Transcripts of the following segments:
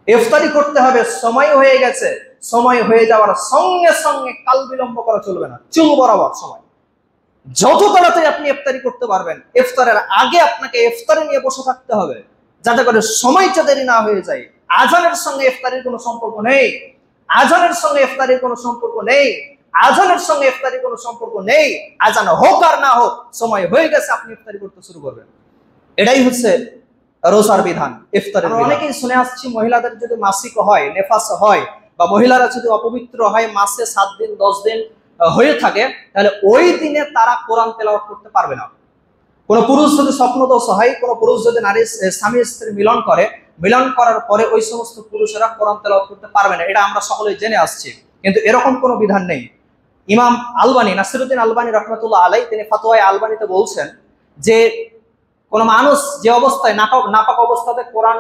ইফতারি করতে হবে, সময় হয়ে গেছে, সময় হয়ে যাওয়ার সঙ্গে সঙ্গে কাল বিলম্ব করা চলবে না, চুল বরাবর সময়। যত তাড়াতাড়ি আপনি ইফতারি করতে পারবেন, ইফতারের আগে আপনাকে ইফতারি নিয়ে বসে থাকতে হবে, যাতে করে সময়টা দেরি না হয়ে যায়। আজানের সঙ্গে ইফতারির কোনো সম্পর্ক নেই, আজানের সঙ্গে ইফতারির কোনো সম্পর্ক নেই, আজানের সঙ্গে ইফতারির কোনো সম্পর্ক নেই। আজান হোক আর না হোক, সময় হয়ে গেছে, আপনি ইফতারি করতে শুরু করবেন। এটাই হচ্ছে রোজার বিধান, ইফতারের। অনেকেই শুনে আসছি, মহিলাদের যদি মাসিক হয়, নেফাস হয়, বা মহিলারা যদি অপবিত্র হয়, মাসে 7 দিন 10 দিন হয়ে থাকে, তাহলে ওই দিনে তারা কোরআন তেলাওয়াত করতে পারবে না। কোন পুরুষ যদি স্বপ্নদোষ হয়, কোন পুরুষ যদি নারী স্বামী স্ত্রী মিলন করে, মিলন করার পরে ওই সমস্ত পুরুষেরা কোরআন তেলাওয়াত করতে পারবে না। এটা আমরা সকলেই জেনে আসছি, কিন্তু এরকম কোনো বিধান নেই। ইমাম আলবানী, নাসিরুদ্দিন আলবানী রহমতুল্লাহ আলাই, তিনি ফাতোয়ায়ে আলবানীতে বলছেন যে কোন মানুষ যে অবস্থায় নাপাক অবস্থাতে কোরআন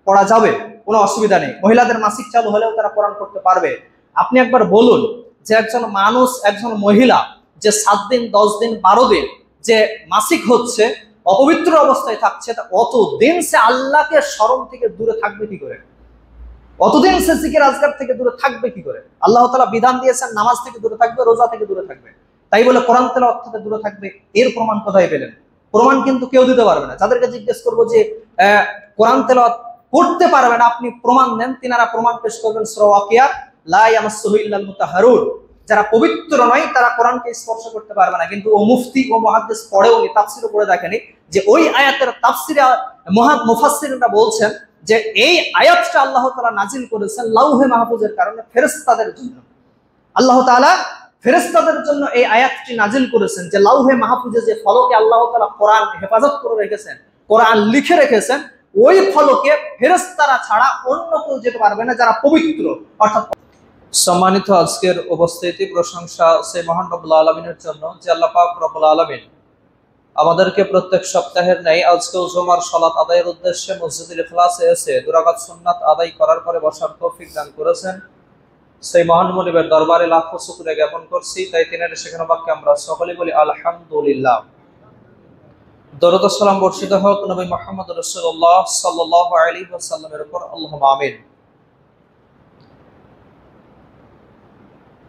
পড়া যাবে, কোনো অসুবিধা নেই। মহিলাদের মাসিক চালু হলেও তারা কোরআন পড়তে পারবে। আপনি একবার বলুন যে একজন মানুষ, একজন মহিলা যে 7 দিন 10 দিন 12 দিন যে মাসিক হচ্ছে, অপবিত্র অবস্থায় থাকছে, অতদিন সে আল্লাহকে স্মরণ থেকে দূরে থাকবে কি করে? অতদিন সে জিকির আজকার থেকে দূরে থাকবে কি করে? আল্লাহ তাআলা বিধান দিয়েছেন নামাজ থেকে দূরে থাকবে, রোজা থেকে দূরে থাকবে, তাই বলে কোরআন তেলাওয়াত থেকে দূরে থাকবে, এর প্রমাণ কোথায় পেলেন? প্রমাণ কিন্তু কেউ দিতে পারবে না। যাদেরকে জিজ্ঞেস করবো যে কোরআন তেলাওয়াত করতে পারবে না, আপনি প্রমাণ দেন, তিনারা প্রমাণ পেশ করবেন সূরা ওয়াকিয়া, লা ইয়ামাসসুহু ইল্লাল মুতাহহারুন, যারা পবিত্র নয় তারা কোরআনকে স্পর্শ করতে পারবে না। কিন্তু ও মুফতি ও মুহাদ্দিস পড়েও নি, তাফসিরও পড়ে দেখেনি যে ওই আয়াতের তাফসিরে মুফাসসিররা বলছেন যে এই আয়াতটা আল্লাহ তাআলা নাজিল করেছেন লাউহে মাহফুজের কারণে, ফেরেশতাদের জন্য। আল্লাহ তাআলা ফেরেশতাদের জন্য এই আয়াতটি নাজিল করেছেন, যে লাউহে মাহফুজে যে ফলকে আল্লাহ তাআলা কোরআন হেফাজত করে রেখেছেন, কোরআন লিখে রেখেছেন, ওই ফলকে ফেরেশতারা ছাড়া অন্য কেউ যেতে পারবে না যারা পবিত্র। অর্থাৎ সম্মানিত, আজকের উপস্থিতি প্রশংসা সেই মহান রব্বুল আলামিনের জন্য, যে আল্লাহ পাক রব্বুল আলামিন আমাদেরকে প্রত্যেক সপ্তাহের ন্যায় আজকেও জুমার সালাত আদায়ের উদ্দেশ্যে মসজিদুল ইখলাসে এসে 2 রাকাত সুন্নাত আদায় করার পরে বসার তৌফিক দান করেছেন। সেই মহান মুনিবের দরবারে লাখো শুকরিয়া জ্ঞাপন করছি। তাই তিনের সেখানে বাক্যে আমরা সকলে বলি আলহামদুলিল্লাহ। দরুদ ও সালাম বর্ষিত হোক নবী মুহাম্মদ রাসূলুল্লাহ সাল্লাল্লাহু আলাইহি ওয়াসাল্লামের উপর, আল্লাহুম্মা আমিন।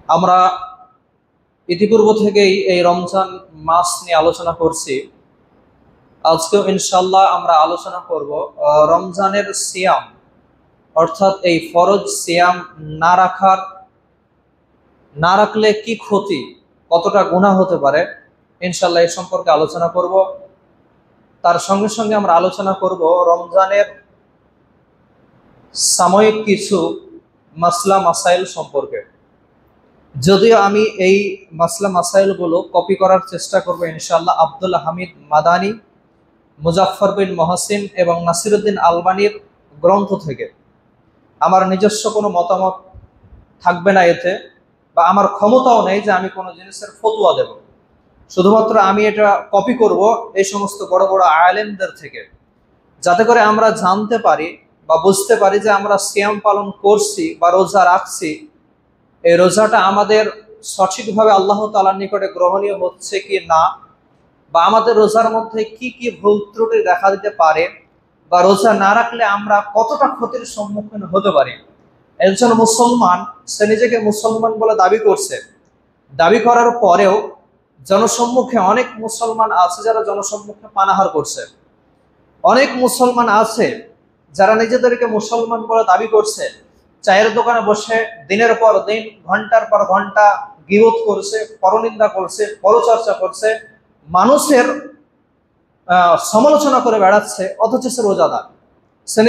আমরা ইতিপূর্ব থেকেই এই রমজান মাস নিয়ে আলোচনা করছি। আজকেও ইনশাআল্লাহ আমরা আলোচনা করব রমজানের সিয়াম, অর্থাৎ এই ফরজ সিয়াম না রাখলে কি ক্ষতি, কতটা গুনাহ হতে পারে, ইনশাআল্লাহ এই সম্পর্কে আলোচনা করব। তার সঙ্গে সঙ্গে আমরা আলোচনা করব রমজানের সাময়িক কিছু মাসলা মাসাইল সম্পর্কে। যদিও আমি এই মাসলা মাসাইলগুলো কপি করার চেষ্টা করব ইনশাআল্লাহ আব্দুল হামিদ মাদানী, মুজাফফর বিন মহসিন এবং নাসিরুদ্দিন আলবানীর গ্রন্থ থেকে। আমার নিজস্ব কোনো মতামত থাকবে না এতে, বা আমার ক্ষমতাও নেই যে আমি কোনো জিনিসের ফতোয়া দেব। শুধুমাত্র আমি এটা কপি করব এই সমস্ত বড় বড় আলেমদের থেকে, যাতে করে আমরা জানতে পারি বা বুঝতে পারি যে আমরা সিয়াম পালন করছি বা রোজা রাখছি, এই রোজাটা আমাদের সঠিকভাবে আল্লাহ তাআলার নিকটে গ্রহণীয় হচ্ছে কি না, বা আমাদের রোজার মধ্যে কি কি ভুল ত্রুটি দেখা দিতে পারে, বা রোজা না রাখলে আমরা কতটা ক্ষতির সম্মুখীন হতে পারি। একজন মুসলমান, সে নিজেকে মুসলমান বলে দাবি করছে, দাবি করার পরেও জনসম্মুখে অনেক মুসলমান আছে যারা জনসম্মুখে পানাহার করছে। অনেক মুসলমান আছে যারা নিজেদেরকে মুসলমান বলে দাবি করছে, চায়ের দোকানে বসে দিনের পর দিন, ঘন্টার পর ঘন্টা গীবত করছে, পরনিন্দা করছে, পরচর্চা করছে, মানুষের সমালোচনা করে বেড়াচ্ছে, অথচ সে রোজাদার। সে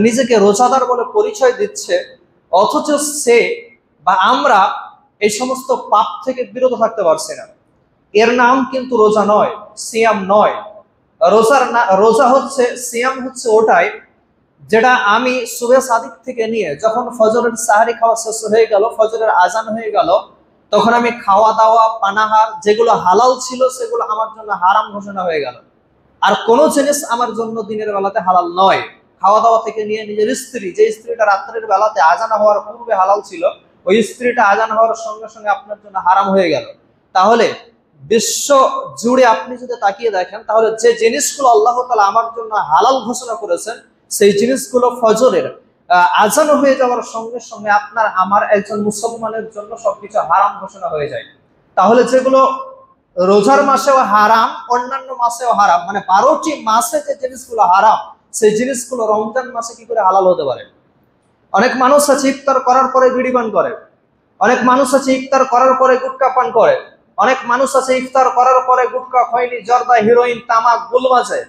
নিজেকে রোজাদার বলে পরিচয় দিচ্ছে, অথচ সে বা আমরা এই সমস্ত পাপ থেকে বিরত থাকতে পারছি না। এর নাম কিন্তু রোজা নয়, সিয়াম নয়। রোজা হচ্ছে, সিয়াম হচ্ছে ওটাই যেটা আমি সুবে সাদিক থেকে নিয়ে যখন ফজরের সাহারি খাওয়া শেষ হয়ে গেল, ফজরের আজান হয়ে গেল, তখন আমি খাওয়া দাওয়া পানাহার যেগুলো হালাল ছিল সেগুলো আমার জন্য হারাম ঘোষণা হয়ে গেল। আর কোনো জিনিস আমার জন্য দিনের বেলাতে হালাল নয়। খাওয়া দাওয়া থেকে নিয়ে নিজের স্ত্রী, যে স্ত্রীটা রাত্রের বেলাতে আজান হওয়ার পূর্বে হালাল ছিল, ওই স্ত্রীটা আজান হওয়ার সঙ্গে সঙ্গে আপনার জন্য হারাম হয়ে গেল। তাহলে বিশ্ব জুড়ে আপনি যদি তাকিয়ে দেখেন, তাহলে যে জিনিসগুলো আল্লাহ তাআলা আমার জন্য হালাল ঘোষণা করেছেন, সেই জিনিসগুলো ফজরের আজান হয়ে যাওয়ার সঙ্গে সঙ্গে আপনার আমার একজন মুসলমানের জন্য সবকিছু হারাম ঘোষণা হয়ে যায়। তাহলে যেগুলো রোজার মাসেও হারাম, অন্যান্য মাসেও হারাম, মানে 12টি মাসে যে জিনিসগুলো হারাম, সেই জিনিসগুলো রমজান মাসে কি করে হালাল হতে পারে? অনেক মানুষ আছে ইফতার করার পরে বিড়ি পান করে, অনেক মানুষ আছে ইফতার করার পরে গুটখা পান করে, অনেক মানুষ আছে ইফতার করার পরে গুটখা, খৈনি, জর্দা, হিরোইন, তামাক, গুল বাজে।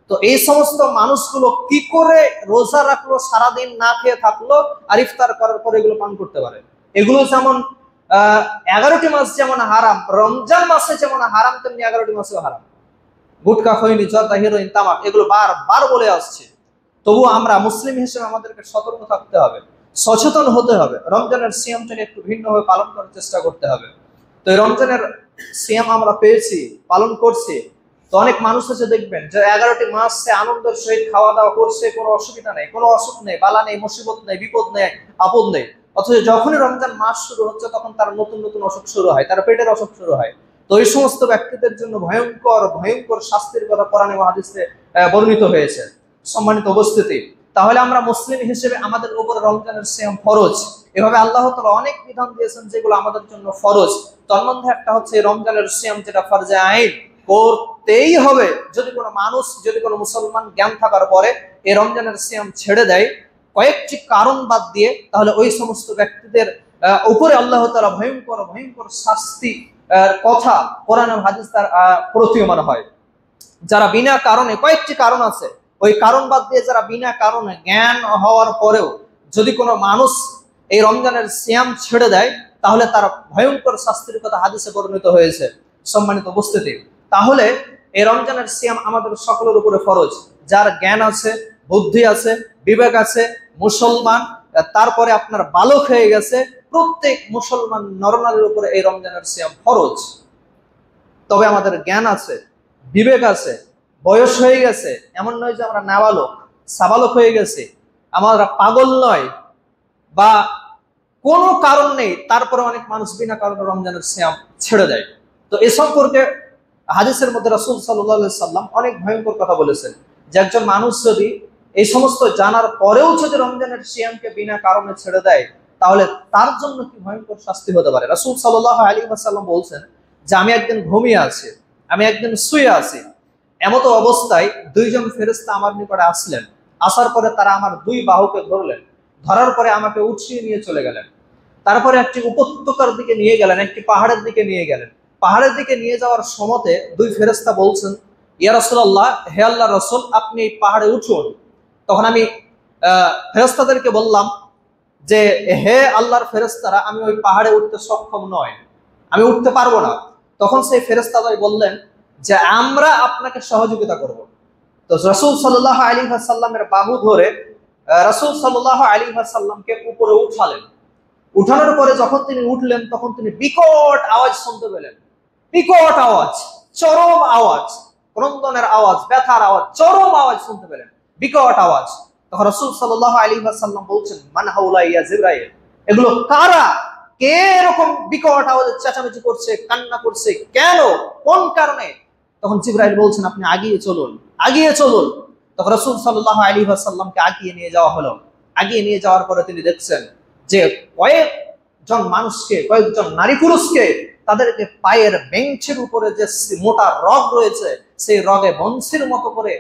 তো এই সমস্ত মানুষগুলো কি করে রোজা রাখলো, সারাদিন না খেয়ে থাকলো, আর ইফতার করার পরে এগুলো পান করতে পারে? এগুলো যেমন 11টি মাস যেমন হারাম, রমজান মাসে যেমন হারাম, তেমনি 11টি মাসেও হারাম। গুটখা, খৈনি, জর্দা, হিরোইন, তামাক এগুলো বারবার বলে আসছে। তবু আমরা মুসলিম হিসেবে আমাদেরকে সতর্ক থাকতে হবে, সচেতন হতে হবে, রমজানের সিয়ামটাকে একটু ভিন্নভাবে পালন করার চেষ্টা করতে হবে। তো এই রমজানের সিয়াম আমরা পেয়েছি, পালন করছি। তো অনেক মানুষ আছে দেখবেন যে 11টি মাস সে আনন্দের সহিত খাওয়া দাওয়া করছে, কোনো অসুবিধা নেই, কোনো অসুখ নেই, বালা নেই, মুসিবত নেই, বিপদ নেই, আপদ নেই। অথচ যখনই রমজান মাস শুরু হচ্ছে তখন তার নতুন নতুন অসুখ শুরু হয়, তার পেটের অসুখ শুরু হয়। তো এই সমস্ত ব্যক্তিদের জন্য ভয়ঙ্কর ভয়ঙ্কর শাস্তির কথা কোরআনে ও হাদিসে বর্ণিত হয়েছে। সম্মানিত উপস্থিতি, তাহলে আমরা মুসলিম হিসেবে আমাদের উপর রমজানের সিয়াম ফরজ। এভাবে আল্লাহ তাআলা অনেক বিধান দিয়েছেন যেগুলো আমাদের জন্য ফরজ। তার মধ্যে একটা হচ্ছে রমজানের সিয়াম, যেটা ফরজে আইন, করতেই হবে। যদি কোনো মানুষ, যদি কোনো মুসলমান জ্ঞান থাকার পরে এই রমজানের সিয়াম ছেড়ে দেয় কয়েকটি কারণ বাদ দিয়ে, তাহলে ওই সমস্ত ব্যক্তিদের উপরে আল্লাহ তাআলা ভয়ঙ্কর ভয়ঙ্কর শাস্তি কথা কোরআন ও হাদিস তার প্রতীয়মান হয়। যারা বিনা কারণে, কয়েকটি কারণ আছে, ওই কারণ বাদ দিয়ে যারা বিনা কারণে জ্ঞান হওয়ার পরেও যদি কোনো মানুষ এই রমজানের সিয়াম ছেড়ে দেয়, তাহলে তার ভয়ঙ্কর শাস্তির কথা হাদিসে বর্ণিত হয়েছে। সম্মানিত উপস্থিতি, তাহলে এই রমজানের সিয়াম আমাদের সকলের উপরে ফরজ। যার জ্ঞান আছে, বুদ্ধি আছে, বিবেক আছে, মুসলমান, তারপরে আপনার বালক হয়ে গেছে, প্রত্যেক মুসলমান নরনারীর উপরে এই রমজানের সিয়াম ফরজ। তবে আমাদের জ্ঞান আছে, বিবেক আছে, বয়স হয়ে গেছে, এমন নয় যে আমরা নাবালক, সাবালক হয়ে গেছে, আমরা পাগল নয়, বা কোনো কারণ নেই, তারপরে অনেক মানুষ বিনা কারণে রমজানের সিয়াম ছেড়ে দেয়। তো এ সম্পর্কে হাদিসের মধ্যে রাসূল সাল্লাল্লাহু আলাইহি সাল্লাম অনেক ভয়ঙ্কর কথা বলেছেন, যে একজন মানুষ যদি এই সমস্ত জানার পরেও যদি রমজানের সিয়ামকে বিনা কারণে ছেড়ে দেয়, তাহলে তার জন্য কি ভয়ঙ্কর শাস্তি হতে পারে। রাসূল সাল্লাল্লাহু আলাইহি ওয়াসাল্লাম বলছেন যে আমি একদিন ঘুমিয়ে আছি, আমি একদিন শুয়ে আছি, এমত অবস্থায় দুইজন ফেরেশতা আমার নিকটে আসলেন। আসার পরে তারা আমার দুই বাহুকে ধরলেন, ধরার পরে আমাকে উঠিয়ে নিয়ে চলে গেলেন। তারপরে একটি উপত্যকার দিকে নিয়ে গেলেন, একটি পাহাড়ের দিকে নিয়ে গেলেন। পাহাড়ের দিকে নিয়ে যাওয়ার সময়তে দুই ফেরেশতা বলছেন, ইয়া রাসূলুল্লাহ, হে আল্লাহর রাসূল, আপনি এই পাহাড়ে উঠুন। তখন আমি ফেরেশতাদেরকে বললাম যে হে আল্লাহর ফেরেশতারা, আমি ওই পাহাড়ে উঠতে সক্ষম নয়, আমি উঠতে পারবো না। তখন সেই ফেরেশতারাই বললেন যে আমরা আপনাকে সহযোগিতা করব। তো রাসূল সাল্লাল্লাহু আলাইহি ওয়াসাল্লামের বাহু ধরে রাসূল সাল্লাল্লাহু আলাইহি ওয়াসাল্লামকে উপরে উঠালেন। উঠানোর পরে যখন তিনি উঠলেন, তখন তিনি বিকট আওয়াজ শুনতে পেলেন, বিকট আওয়াজ, চরম আওয়াজ, ক্রন্দনের আওয়াজ, ব্যথার আওয়াজ, চরম আওয়াজ শুনতে পেলেন, বিকট আওয়াজ। তখন রাসূল সাল্লাল্লাহু আলাইহি ওয়াসাল্লাম বলছেন, মান হাউলা ইয়া জিবরাইল, এগুলো কারা? কে এরকম বিকট আওয়াজে চেঁচামেচি করছে, কান্না করছে, কেন, কোন কারণে? তখন জিবরাইল বলছেন, আপনি আগিয়ে চলুন, আগিয়ে চলুন। তখন রাসূল সাল্লাল্লাহু আলাইহি ওয়াসাল্লামকে আগিয়ে নিয়ে যাওয়া হলো। আগিয়ে নিয়ে যাওয়ার পরে তিনি দেখছেন যে কয়েকজন মানুষকে, কয়েকজন নারী পুরুষকে, তাদেরকে পায়ের বেঞ্চের উপরে যে মোটা রগ রয়েছে, সেই রগে বংশীর মতো করে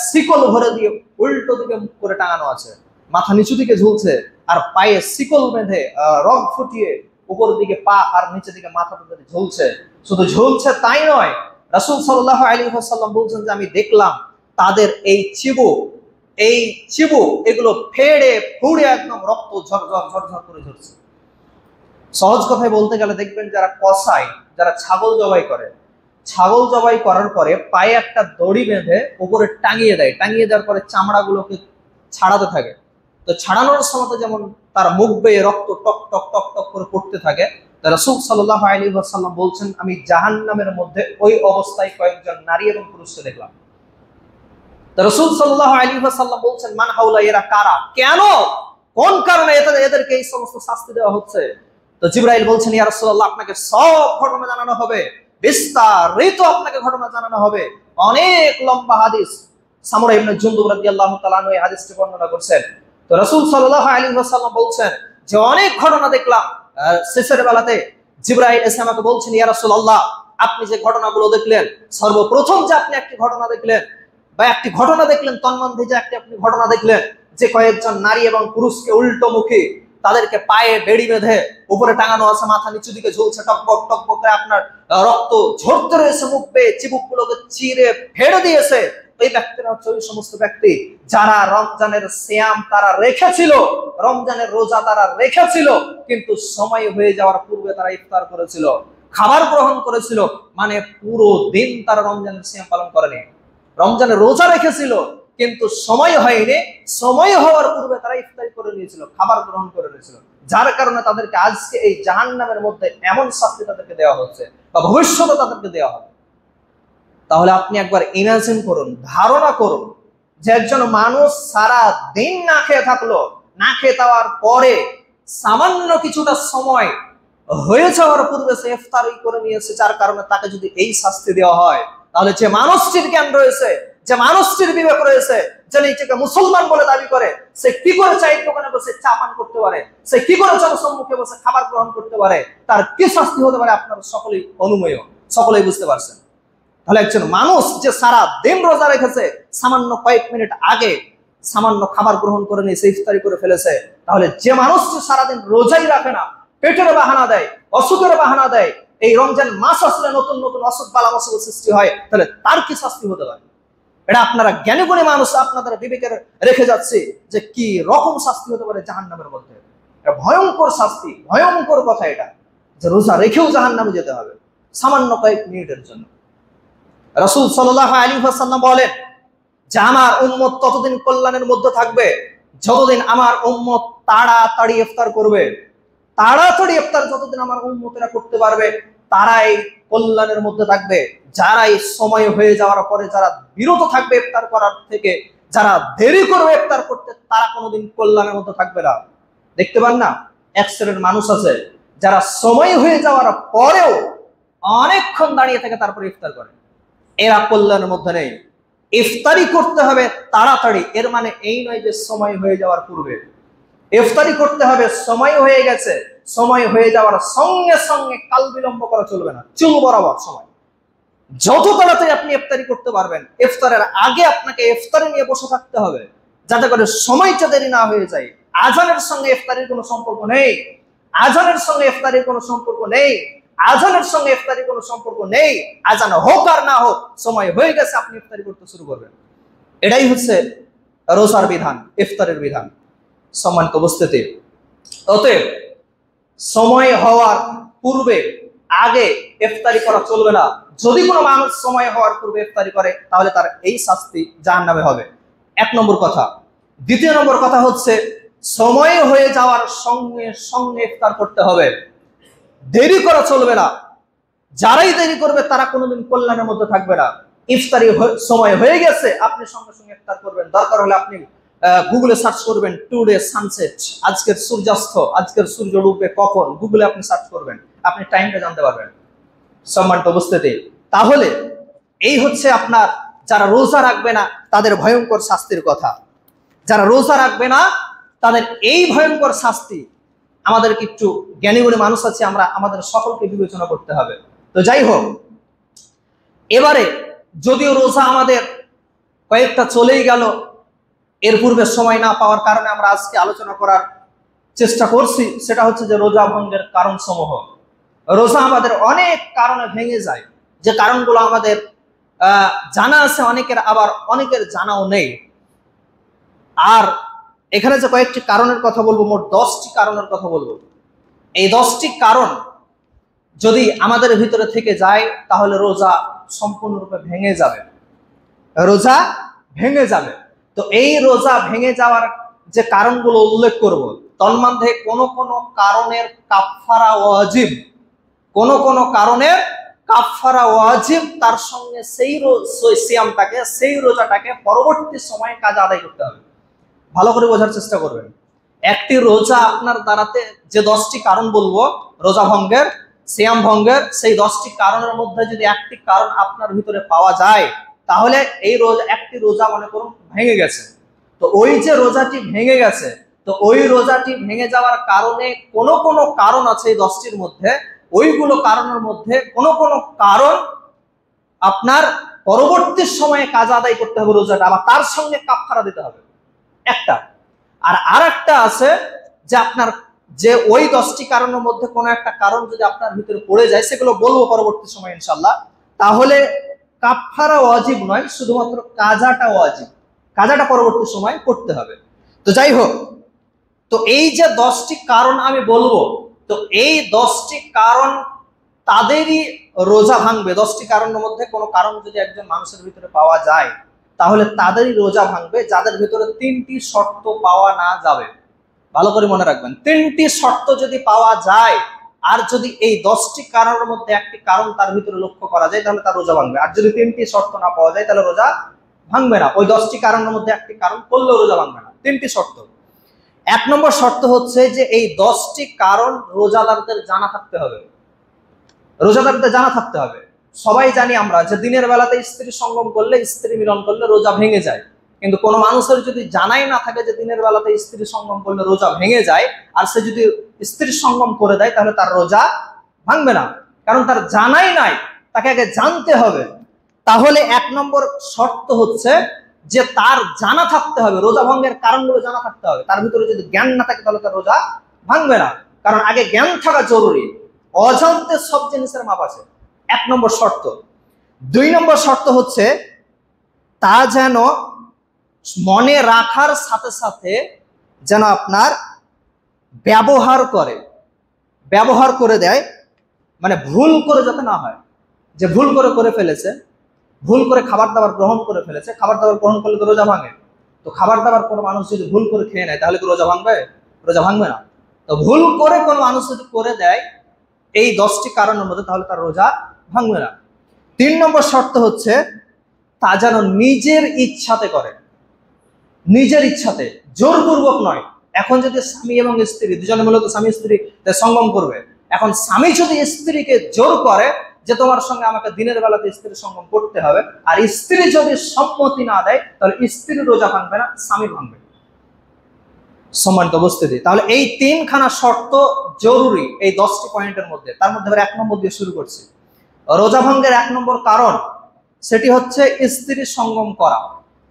শিকল ভরে দিয়ে উল্টো দিকে মুখ করে টাঙানো আছে, মাথা নিচু দিকে ঝুলছে, আর পায়ে শিকল বেঁধে রগ ফুটিয়ে উপর দিকে পা আর নিচে দিকে মাথা ঝুলছে। শুধু ঝুলছে তাই নয়, রাসূল সাল্লাল্লাহু আলাইহি ওয়াসাল্লাম বলছেন যে আমি দেখলাম তাদের এই চিবুক এগুলো ফেড়ে ফুড়ে একদম রক্ত ঝরঝর ঝরঝর করে ঝরছে। সহজ কথায় বলতে গেলে দেখবেন যারা কসাই, যারা ছাগল জবাই করে, ছাগল জবাই করার পরে পায়ে একটা দড়ি বেঁধে উপরে টাঙিয়ে দেয়, টাঙিয়ে দেওয়ার পরে চামড়াগুলোকে ছাড়াতে থাকে। তো ছাড়ানোর সময় যেমন তার মুখ বেয়ে রক্ত টক টক টক টক করে পড়তে থাকে, রাসূল সাল্লাল্লাহু আলাইহি ওয়াসাল্লাম বলছেন আমি জাহান্নামের মধ্যে ওই অবস্থায় কয়েকজন নারী এবং পুরুষকে দেখলাম। রাসূল সাল্লাল্লাহু আলাইহি ওয়াসাল্লাম বলছেন, মান হাউলা, এরা কারা, কেন, কোন কারণে এদেরকে এই সমস্ত শাস্তি দেওয়া হচ্ছে? তো জিবরাইল বলছেন, ইয়া রাসূলুল্লাহ, আপনাকে সব ঘটনা জানানো হবে, বিস্তারিত আপনাকে ঘটনা জানানো হবে। অনেক লম্বা হাদিস, সামুরা ইবনে জুনদুব রাদিয়াল্লাহু তাআলা আনহু এই হাদিসটি বর্ণনা করছেন। তো রাসূল সাল্লাল্লাহু আলাইহি ওয়াসাল্লাম বলছেন যে অনেক ঘটনা দেখলাম, শেষের বেলাতে জিবরাইল এসে আমাকে বলছেন, ইয়া রাসূলুল্লাহ, আপনি যে ঘটনাগুলো দেখলেন, সর্বপ্রথম যে আপনি একটি ঘটনা দেখলেন বা একটি ঘটনা দেখলেন তন্মধ্যে যে আপনি ঘটনা দেখলেন যে কয়েকজন নারী এবং পুরুষকে উল্টো মুখী, তাদেরকে পায়ে বেড়ি বেঁধে উপরে টাঙানো আছে, মাথা নিচু দিকে ঝুলছে, টকবক টকবক করে আপনার রক্ত ঝরতে রয়েছে, মুখ বেয়ে চিবুকগুলোকে চিরে ফেড়ে দিয়েছে। এই ব্যক্তিরা হচ্ছে ওই সমস্ত ব্যক্তি যারা রমজানের সিয়াম তারা রেখেছিল, রমজানের রোজা তারা রেখেছিল, কিন্তু সময় হয়ে যাওয়ার পূর্বে তারা ইফতার করেছিল, খাবার গ্রহণ করেছিল, মানে পুরো দিন তারা রমজানের সিয়াম পালন করেনি। রমজানের রোজা রেখেছিল কিন্তু সময় হয়নি, সময় হওয়ার পূর্বে তারা ইফতারি করে নিয়েছিল, খাবার গ্রহণ করে নিয়েছিল, যার কারণে তাদেরকে আজকে এই জাহান্নামের মধ্যে এমন শাস্তি তাদেরকে দেওয়া হচ্ছে বা ভবিষ্যতে তাদেরকে দেওয়া হবে। তাহলে আপনি একবার ইমাজিন করুন, ধারণা করুন যে একজন মানুষ সারা দিন না খেয়ে থাকলো, না খেয়ে যাওয়ার পরে সামান্য কিছুটা সময় হয়ে যাওয়ার পূর্বে সে ইফতারি করে নিয়েছে, যার কারণে তাকে যদি এই শাস্তি দেওয়া হয়, তাহলে যে মানুষটির জ্ঞান রয়েছে, যে মানুষটির বিবেক রয়েছে, যে নিজেকে মুসলমান বলে দাবি করে, সে কি করে চায়ের দোকানে বসে চা পান করতে পারে, সে কি করে জনসম্মুখে বসে খাবার গ্রহণ করতে পারে, তার কি শাস্তি হতে পারে আপনারা সকলেই অনুমেয়, সকলেই বুঝতে পারছেন। তাহলে একজন মানুষ যে সারা দিন রোজা রেখেছে, সামান্য কয়েক মিনিট আগে সামান্য খাবার গ্রহণ করে নিয়ে সে ইফতারি করে ফেলেছে, তাহলে যে মানুষ যে সারাদিন রোজাই রাখে না, পেটের বাহানা দেয়, অসুখের বাহানা দেয়, এই রমজান মাস আসলে নতুন নতুন অসুখ বালা অসুখ সৃষ্টি হয়, তাহলে তার কি শাস্তি হতে পারে? এটা আপনারা জ্ঞানী গুণী মানুষ আপনাদের বিবেকের রেখে যাচ্ছে যে কি রকম শাস্তি হতে পারে জাহান্নামের মধ্যে। এটা ভয়ঙ্কর শাস্তি, ভয়ঙ্কর কথা এটা, যে রোজা রেখেও জাহান্নামে যেতে হবে সামান্য কয়েক মিনিটের জন্য। রাসূল সাল্লাল্লাহু আলাইহি ওয়াসাল্লাম বলেন যে আমার উম্মত ততদিন কল্যাণের মধ্যে থাকবে যতদিন আমার উম্মত তাড়াতাড়ি ইফতার করবে। তাড়াতাড়ি ইফতার যতদিন আমার উম্মতেরা করতে পারবে তারাই কল্যাণের মধ্যে থাকবে। যারা এই সময় হয়ে যাওয়ার পরে যারা বিরত থাকবে ইফতার করার থেকে, যারা দেরি করবে ইফতার করতে, তারা কোনোদিন কল্যাণের মধ্যে থাকবে না। দেখতে পান না, এক শ্রেণীর মানুষ আছে যারা সময় হয়ে যাওয়ার পরেও অনেকক্ষণ দাঁড়িয়ে থেকে তারপরে ইফতার করে, এরা কল্যাণের মধ্যে নেই। ইফতারি করতে হবে তাড়াতাড়ি, এর মানে এই নয় যে সময় হয়ে যাওয়ার পূর্বে ইফতারি করতে হবে। সময় হয়ে গেছে, সময় হয়ে যাওয়ার সঙ্গে সঙ্গে কাল বিলম্ব করা চলবে না, চুল বরাবর সময়। যত তাড়াতাড়ি আপনি ইফতারি করতে পারবেন, ইফতারের আগে আপনাকে ইফতারি নিয়ে বসে থাকতে হবে, যাতে করে সময়টা দেরি না হয়ে যায়। আজানের সঙ্গে ইফতারির কোনো সম্পর্ক নেই, আজানের সঙ্গে ইফতারির কোনো সম্পর্ক নেই, আজানের সঙ্গে ইফতারির কোনো সম্পর্ক নেই। আজান হোক আর না হোক, সময় হয়ে গেছে আপনি ইফতারি করতে শুরু করবেন। এটাই হচ্ছে রোজার বিধান, ইফতারের বিধান। সম্মানিত উপস্থিতি, অতএব সময় হওয়ার পূর্বে আগে ইফতারি করা চলবে না। যদি কোনো মানুষ সময় হওয়ার পূর্বে ইফতারি করে তাহলে তার এই শাস্তি জাহান্নামে হবে, এক নম্বর কথা। দ্বিতীয় নম্বর কথা হচ্ছে সময় হয়ে যাওয়ার সঙ্গে সঙ্গে ইফতার করতে হবে, দেরি করা চলবে না। যারাই দেরি করবে তারা কোনোদিন কল্যাণের মধ্যে থাকবে না। ইফতারি সময় হয়ে গেছে, আপনি সঙ্গে সঙ্গে ইফতার করবেন। দরকার হলে আপনি গুগলে সার্চ করবেন টুডে সানসেট, আজকের সূর্যাস্ত, আজকের সূর্য ডুববে কখন, গুগলে আপনি সার্চ করবেন, আপনি টাইমটা জানতে পারবেন। সম্মানিত উপস্থিতি, তাহলে এই হচ্ছে আপনার যারা রোজা রাখবে না তাদের ভয়ঙ্কর শাস্তির কথা। যারা রোজা রাখবে না তাদের এই ভয়ঙ্কর শাস্তি। আমাদেরকে একটু জ্ঞানী গুণী মানুষ আছে, আমরা আমাদের সকলকে বিবেচনা করতে হবে। তো যাই হোক, এবারে যদিও রোজা আমাদের কয়েকটা চলেই গেল, এর পূর্বে সময় না পাওয়ার কারণে আমরা আজকে আলোচনা করার চেষ্টা করছি, সেটা হচ্ছে যে রোজা ভঙ্গের কারণ সমূহ। রোজা আমাদের অনেক কারণে ভেঙে যায়, যে কারণগুলো আমাদের জানা আছে অনেকের, আবার অনেকের জানাও নেই। আর এখানে যে কয়েকটি কারণের কথা বলবো, মোট 10টি কারণের কথা বলবো। এই 10টি কারণ যদি আমাদের ভিতরে থেকে যায় তাহলে রোজা সম্পূর্ণরূপে ভেঙে যাবে, রোজা ভেঙে যাবে। তো এই রোজা ভেঙে যাওয়ার যে কারণগুলো উল্লেখ করব, তন্মধ্যে কোন কোন কারণের কাফফারা ওয়াজিব, কোন কোন কারণের কাফফারা ওয়াজিব, তার সঙ্গে সেই সিয়ামটাকে, সেই রোজাটাকে পরবর্তী সময়ে কাজে আদায় করতে হবে। ভালো করে বোঝার চেষ্টা করবেন। একটি রোজা আপনার দাঁড়াতে যে 10টি কারণ বলবো রোজা ভঙ্গের, সিয়াম ভঙ্গের, সেই 10টি কারণের মধ্যে যদি একটি কারণ আপনার ভিতরে পাওয়া যায় তাহলে এই রোজা, একটি রোজা মনে করুন ভেঙে গেছে। তো তো ওই যে রোজাটি ভেঙে গেছে, তো ওই রোজাটি ভেঙে যাওয়ার কারণে কোন কারণ আছে এই 10টির মধ্যে, ওইগুলো কারণের মধ্যে কোন কারণ আপনার পরবর্তী সময়ে কাজা আদায় করতে হবে রোজাটা, আবার তার সঙ্গে কাফারা দিতে হবে একটা। আর একটা আছে যে আপনার যে ওই 10টি কারণের মধ্যে কোনো একটা কারণ যদি আপনার ভিতরে পড়ে যায়, সেগুলো বলবো পরবর্তী সময় ইনশাআল্লাহ, তাহলে কাফারা ওয়াজিব নয়, শুধুমাত্র কাজাটা ওয়াজিব, কাজাটা পরবর্তী সময় করতে হবে। তো যাই হোক, তো এই যে 10টি কারণ আমি বলবো, তো এই 10টি কারণ তাদেরই রোজা ভাঙবে। 10টি কারণের মধ্যে কোনো কারণ যদি একজন মানুষের ভিতরে পাওয়া যায়, তাহলে তাদেরই রোজা ভাঙবে, যাদের ভিতরে 3টি শর্ত পাওয়া না যাবে। ভালো করে মনে রাখবেন, 3টি শর্ত যদি পাওয়া যায়, আর যদি এই 10টি কারণের মধ্যে একটি কারণ তার ভিতরে লক্ষ্য করা যায়, তাহলে তার রোজা ভাঙবে। আর যদি 3টি শর্ত না পাওয়া যায়, তাহলে রোজা ভাঙবে না। ওই 10টি কারণের মধ্যে একটি কারণ করলেও রোজা ভাঙবে না। 3টি শর্ত। 1 নম্বর শর্ত হচ্ছে যে এই 10টি কারণ রোজাদারদের জানা থাকতে হবে। রোজাদারদের জানা থাকতে হবে। সবাই জানি আমরা যে দিনের বেলাতে স্ত্রী সঙ্গম করলে, স্ত্রী মিলন করলে রোজা ভেঙে যায়, কিন্তু কোনো মানুষের যদি জানাই না থাকে যে দিনের বেলাতে স্ত্রী সঙ্গম করলে রোজা ভেঙে যায়, আর সে যদি স্ত্রী সঙ্গম করে দেয়, তাহলে তার রোজা ভাঙবে না, কারণ তার জানাই নাই, তাকে আগে জানতে হবে। তাহলে 1 নম্বর শর্ত হচ্ছে যে তার জানা থাকতে হবে, রোজা ভঙ্গের কারণগুলো জানা থাকতে হবে। তার ভিতরে যদি জ্ঞান না থাকে, তাহলে তার রোজা ভাঙবে না, কারণ আগে জ্ঞান থাকা জরুরি। অজান্তে সব জিনিসের মাপ আছে, 1 নম্বর শর্ত। 2 নম্বর শর্ত হচ্ছে তা যেন মনে রাখার সাথে সাথে যেন আপনার ব্যবহার করে দেয়, মানে ভুল করে যাতে না হয়, যে ভুল করে ফেলেছে, ভুল করে খাবার দাবার গ্রহণ করে ফেলেছে। খাবার দাবার গ্রহণ করলে তো রোজা ভাঙে। তো খাবার দাবার কোনো মানুষ যদি ভুল করে খেয়ে নেয়, তাহলে কি রোজা ভাঙবে? রোজা ভাঙবে না। তো ভুল করে কোনো মানুষ যদি করে দেয় এই 10টি কারণের মধ্যে, তাহলে তার রোজা ভাঙবে না। 3 নম্বর শর্ত হচ্ছে তা যেন নিজের ইচ্ছাতে করে, নিজের ইচ্ছাতে, জোরপূর্বক নয়। এখন যদি স্বামী এবং স্ত্রী দুজনে মূলত স্বামী স্ত্রী সঙ্গম করবে, এখন স্বামী যদি স্ত্রীকে জোর করে যে তোমার সঙ্গে আমাকে দিনের বেলাতে স্ত্রী সঙ্গম করতে হবে, আর স্ত্রী যদি সম্মতি না দেয়, তাহলে স্ত্রীর রোজা ভাঙবে না, স্বামী ভাঙবে। সম্মানিত উপস্থিতি, তাহলে এই 3খানা শর্ত জরুরি এই 10টি পয়েন্টের মধ্যে। তার মধ্যে 1 নম্বর দিয়ে শুরু করছি। রোজা ভঙ্গের 1 নম্বর কারণ, সেটি হচ্ছে স্ত্রী সঙ্গম করা।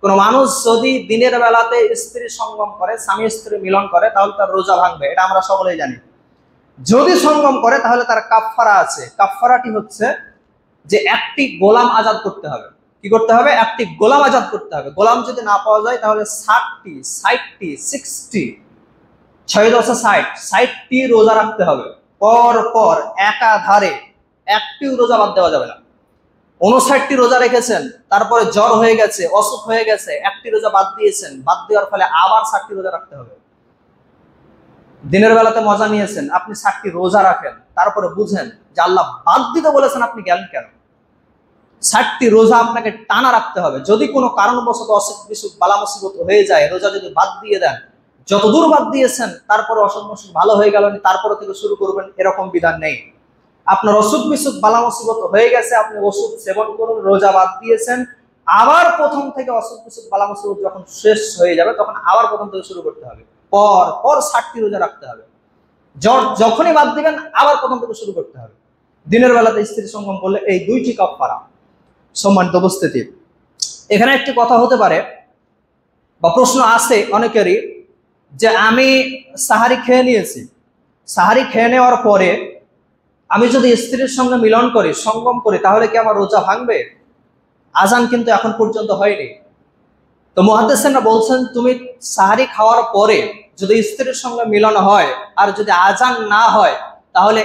কোন মানুষ যদি দিনের বেলাতে স্ত্রী সঙ্গম করে, স্বামী স্ত্রী মিলন করে, তাহলে তার রোজা ভাঙবে, এটা আমরা সকলেই জানি। যদি সঙ্গম করে, তাহলে তার কাফফারা আছে। কাফফারাটি হচ্ছে যে একটি গোলাম আজাদ করতে হবে। কি করতে হবে? একটি গোলাম আজাদ করতে হবে। গোলাম যদি না পাওয়া যায়, তাহলে 60টি 60টি রোজা রাখতে হবে পর পর, একাধারে। একটিও রোজা বাদ দেওয়া যাবে না। 59টি রোজা রেখেছেন, তারপরে জ্বর হয়ে গেছে, অসুখ হয়ে গেছে, একটি রোজা বাদ দিয়েছেন, বাদ দেওয়ার ফলে আবার 60টি রোজা রাখতে হবে। দিনের বেলাতে মজা নিয়েছেন, আপনি 60টি রোজা রাখেন, তারপরে বুঝেন যে আল্লাহ বাদ দিতে বলেছেন, আপনি গেলেন কেন? 60টি রোজা আপনাকে টানা রাখতে হবে। যদি কোনো কারণবশত অসুখ বিসুখ বালা মুসিবত হয়ে যায়, রোজা যদি বাদ দিয়ে দেন, যতদূর বাদ দিয়েছেন তারপরে অসুখ বিসুখ ভালো হয়ে গেল, তারপরে থেকে শুরু করবেন, এরকম বিধান নেই। আপনার অসুখ বিসুখ বালা মুসিবত হয়ে গেছে, আপনি ওষুধ সেবন করুন, রোজা বাদ দিয়েছেন, আবার প্রথম থেকে অসুখ বিসুখ বালা মুসিবত যখন শেষ হয়ে যাবে, তখন আবার প্রথম থেকে শুরু করতে হবে। পর পর 60টি রোজা রাখতে হবে। জ্বর যখনই বাদ দিবেন, আবার প্রথম থেকে শুরু করতে হবে। দিনের বেলাতে স্ত্রী সঙ্গম করলে এই 2টি কাফফারা। সম্মানিত উপস্থিতি, এখানে একটি কথা হতে পারে বা প্রশ্ন আসে অনেকেরই, যে আমি সাহারি খেয়ে নিয়েছি, সাহারি খেয়ে নেওয়ার পরে আমি যদি স্ত্রীর সঙ্গে মিলন করি, সঙ্গম করি, তাহলে কি আমার রোজা ভাঙবে? আজান কিন্তু এখন পর্যন্ত হয়নি। তো মুহাদ্দিসিনরা বলছেন, তুমি সাহারি খাওয়ার পরে যদি স্ত্রীর সঙ্গে মিলন হয়, আর যদি আজান না হয়, তাহলে